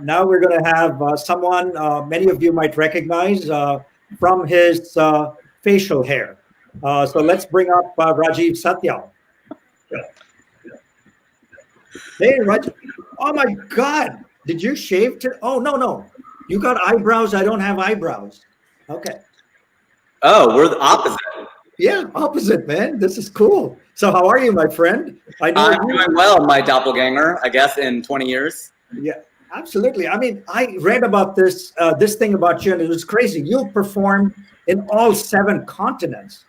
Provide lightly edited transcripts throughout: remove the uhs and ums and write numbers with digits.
Now we're going to have someone many of you might recognize from his facial hair. So let's bring up Rajiv Satyal. Hey, Rajiv. Oh my God. Did you shave? Oh, no, no. You got eyebrows. I don't have eyebrows. Okay. Oh, we're the opposite. Yeah, opposite, man. This is cool. So how are you, my friend? I'm doing well, my doppelganger, I guess, in 20 years. Yeah, absolutely. I mean, I read about this thing about you, and it was crazy. You performed in all 7 continents.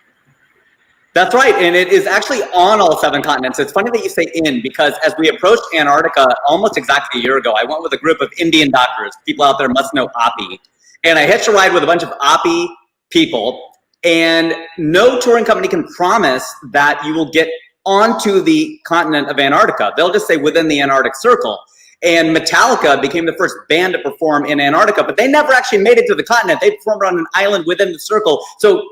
That's right, and it is actually on all 7 continents. It's funny that you say in, because as we approached Antarctica almost exactly a year ago, I went with a group of Indian doctors. People out there must know Oppie. And I hitched a ride with a bunch of Oppie people, and no touring company can promise that you will get onto the continent of Antarctica. They'll just say within the Antarctic Circle. And Metallica became the first band to perform in Antarctica, but they never actually made it to the continent. They performed on an island within the circle. So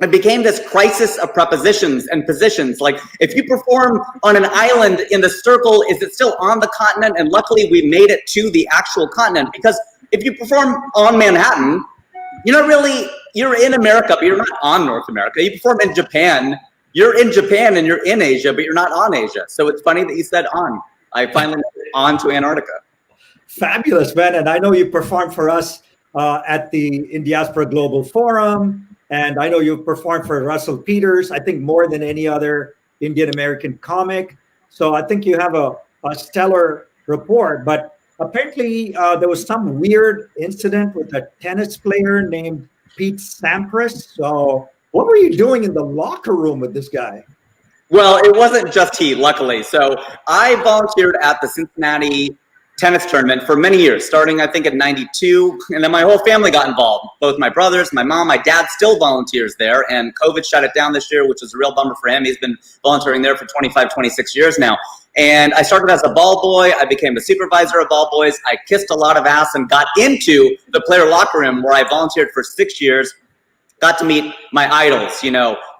it became this crisis of prepositions and positions. Like, if you perform on an island in the circle, is it still on the continent? And luckily we made it to the actual continent, because if you perform on Manhattan, you're in America, but you're not on North America. You perform in Japan, you're in Japan and you're in Asia, but you're not on Asia. So it's funny that you said on. I finally made it on to Antarctica. Fabulous, man. And I know you performed for us at the Indiaspora Global Forum. And I know you've performed for Russell Peters, I think more than any other Indian American comic. So I think you have a stellar rapport. But apparently there was some weird incident with a tennis player named Pete Sampras. So what were you doing in the locker room with this guy? Well, it wasn't just he, luckily. So I volunteered at the Cincinnati tennis tournament for many years, starting I think in '92, and then my whole family got involved. Both my brothers, my mom, my dad still volunteers there, and COVID shut it down this year, which is a real bummer for him. He's been volunteering there for 25, 26 years now. And I started as a ball boy. I became a supervisor of ball boys. I kissed a lot of ass and got into the player locker room, where I volunteered for 6 years. Got to meet my idols,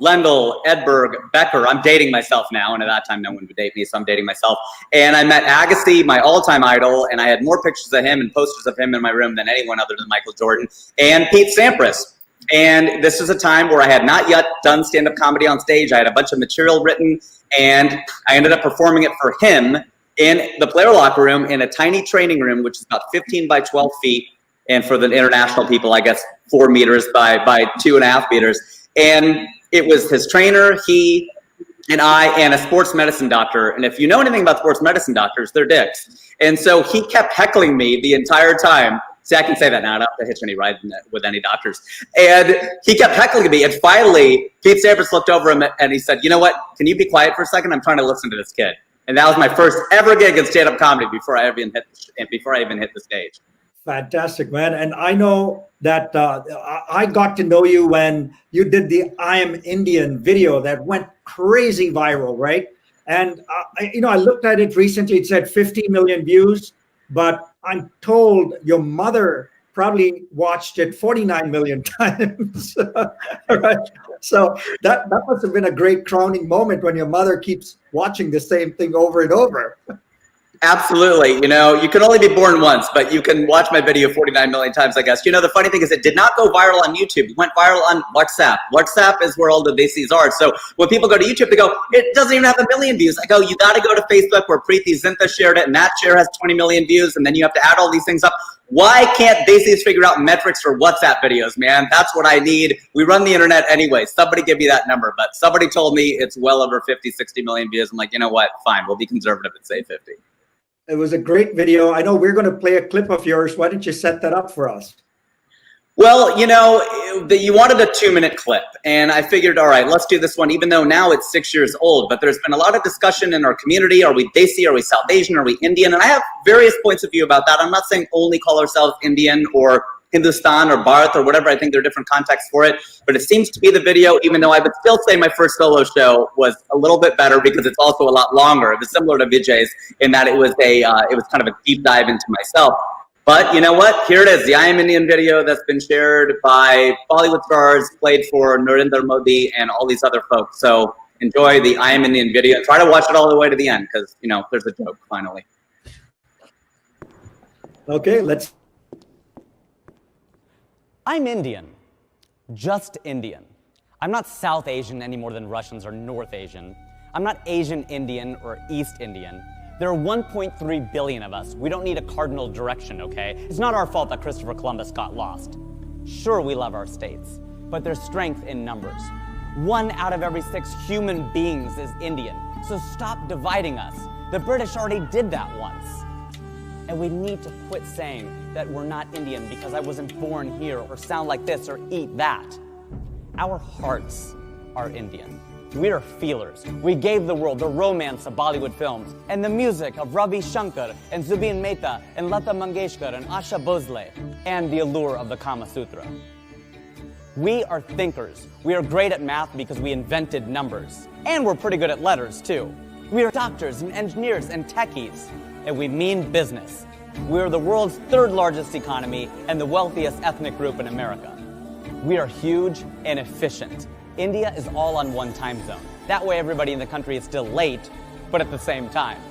Lendl, Edberg, Becker. I'm dating myself now, and at that time, no one would date me, so I'm dating myself. And I met Agassi, my all-time idol, and I had more pictures of him and posters of him in my room than anyone other than Michael Jordan, and Pete Sampras. And this was a time where I had not yet done stand-up comedy on stage. I had a bunch of material written, and I ended up performing it for him in the player locker room in a tiny training room, which is about 15 by 12 feet. And for the international people, I guess 4 meters by 2.5 meters. And it was his trainer, he, and I, and a sports medicine doctor. And if you know anything about sports medicine doctors, they're dicks. And so he kept heckling me the entire time. See, I can say that now. I don't have to hitch any ride with any doctors. And he kept heckling me. And finally, Pete Sampras looked over him and he said, "You know what? Can you be quiet for a second? I'm trying to listen to this kid." And that was my first ever gig in stand-up comedy before I even hit the stage. Fantastic, man. And I know that I got to know you when you did the I Am Indian video that went crazy viral, right? And, I looked at it recently. It said 50 million views, but I'm told your mother probably watched it 49 million times. Right? So that must have been a great crowning moment when your mother keeps watching the same thing over and over. Absolutely. You can only be born once, but you can watch my video 49 million times, I guess. The funny thing is it did not go viral on YouTube. It went viral on WhatsApp. WhatsApp is where all the Desis are. So when people go to YouTube, they go, "It doesn't even have 1 million views." I go, "You got to go to Facebook where Preeti Zinta shared it, and that share has 20 million views, and then you have to add all these things up." Why can't Desis figure out metrics for WhatsApp videos, man? That's what I need. We run the internet anyway. Somebody give me that number. But somebody told me it's well over 50, 60 million views. I'm like, you know what? Fine. We'll be conservative and say 50. It was a great video. I know we're going to play a clip of yours. Why don't you set that up for us? Well, you wanted a 2-minute clip, and I figured, all right, let's do this one, even though now it's 6 years old. But there's been a lot of discussion in our community. Are we Desi? Are we South Asian? Are we Indian? And I have various points of view about that. I'm not saying only call ourselves Indian or Hindustan or Bharat or whatever. I think there are different contexts for it. But it seems to be the video, even though I would still say my first solo show was a little bit better because it's also a lot longer. It was similar to Vijay's in that it was kind of a deep dive into myself. But you know what? Here it is, the I Am Indian video that's been shared by Bollywood stars, played for Narendra Modi and all these other folks. So enjoy the I Am Indian video. Try to watch it all the way to the end because, there's a joke finally. Okay, let's. I'm Indian, just Indian. I'm not South Asian any more than Russians are North Asian. I'm not Asian Indian or East Indian. There are 1.3 billion of us. We don't need a cardinal direction, okay? It's not our fault that Christopher Columbus got lost. Sure, we love our states, but there's strength in numbers. 1 out of every 6 human beings is Indian, so stop dividing us. The British already did that once. And we need to quit saying that we're not Indian because I wasn't born here or sound like this or eat that. Our hearts are Indian. We are feelers. We gave the world the romance of Bollywood films and the music of Ravi Shankar and Zubin Mehta and Lata Mangeshkar and Asha Bhosle and the allure of the Kama Sutra. We are thinkers. We are great at math because we invented numbers. And we're pretty good at letters, too. We are doctors and engineers and techies. And we mean business. We are the world's 3rd largest economy and the wealthiest ethnic group in America. We are huge and efficient. India is all on one time zone. That way everybody in the country is still late, but at the same time.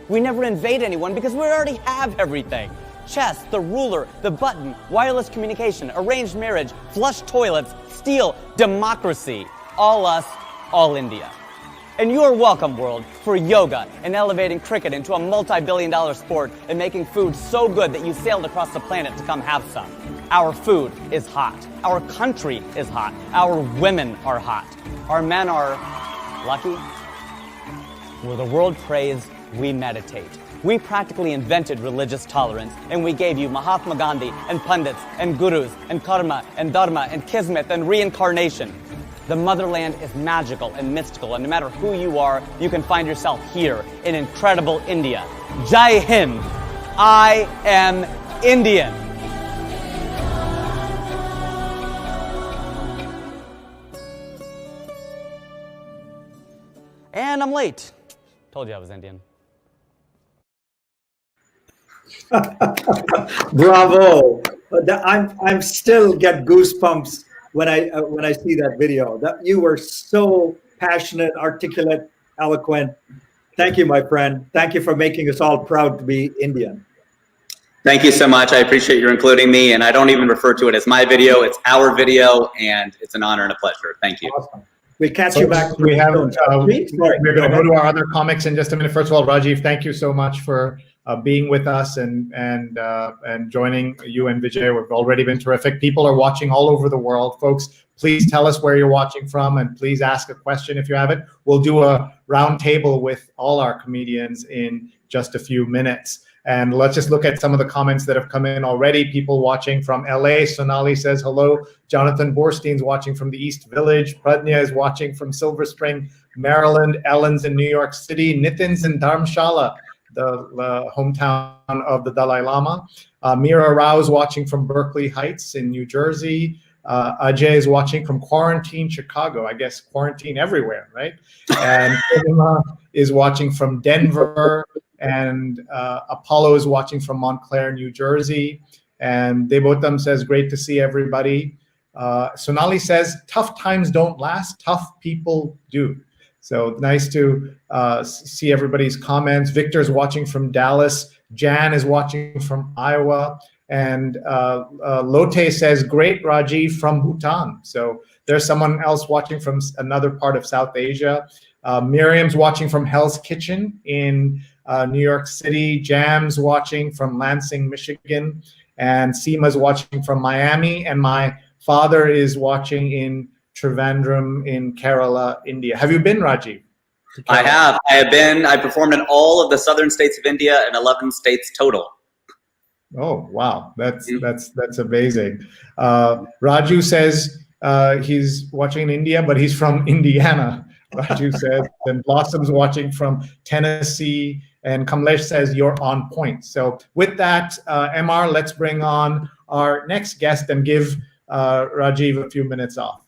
We never invade anyone because we already have everything. Chess, the ruler, the button, wireless communication, arranged marriage, flush toilets, steel, democracy. All us, all India. And you're welcome, world, for yoga and elevating cricket into a multi-billion-dollar sport and making food so good that you sailed across the planet to come have some. Our food is hot. Our country is hot. Our women are hot. Our men are lucky. Where the world prays, we meditate. We practically invented religious tolerance, and we gave you Mahatma Gandhi and pundits and gurus and karma and dharma and kismet and reincarnation. The motherland is magical and mystical, and no matter who you are, you can find yourself here in incredible India. Jai Hind. I am Indian. And I'm late. Told you I was Indian. Bravo! I'm still get goosebumps when I see that video. That you were so passionate, articulate, eloquent. Thank you, my friend. Thank you for making us all proud to be Indian. Thank you so much. I appreciate you including me, and I don't even refer to it as my video. It's our video, and it's an honor and a pleasure. Thank you. Awesome. We catch you back. We're going to go to our other comics in just a minute. First of all, Rajiv, thank you so much for being with us and joining you and Vijay. We've already been terrific. People are watching all over the world. Folks, please tell us where you're watching from, and please ask a question if you have it. We'll do a round table with all our comedians in just a few minutes. And let's just look at some of the comments that have come in already. People watching from LA. Sonali says hello. Jonathan Borstein's watching from the East Village. Pradnya is watching from Silver Spring, Maryland. Ellen's in New York City. Nitin's in Dharamshala, the hometown of the Dalai Lama. Mira Rao is watching from Berkeley Heights in New Jersey. Ajay is watching from quarantine Chicago. I guess quarantine everywhere, right? And Fatima is watching from Denver. And Apollo is watching from Montclair, New Jersey. And Debotam says, great to see everybody. Sonali says, tough times don't last, tough people do. So nice to see everybody's comments. Victor's watching from Dallas. Jan is watching from Iowa. And Lotte says, great, Rajiv, from Bhutan. So there's someone else watching from another part of South Asia. Miriam's watching from Hell's Kitchen in New York City. Jam's watching from Lansing, Michigan. And Seema's watching from Miami. And my father is watching in Trivandrum in Kerala, India. Have you been, Rajiv? I have. I have been. I performed in all of the southern states of India and 11 states total. Oh, wow. That's amazing. Raju says he's watching in India, but he's from Indiana. Raju says, and Blossom's watching from Tennessee, and Kamlesh says, you're on point. So with that, MR, let's bring on our next guest and give Rajiv a few minutes off.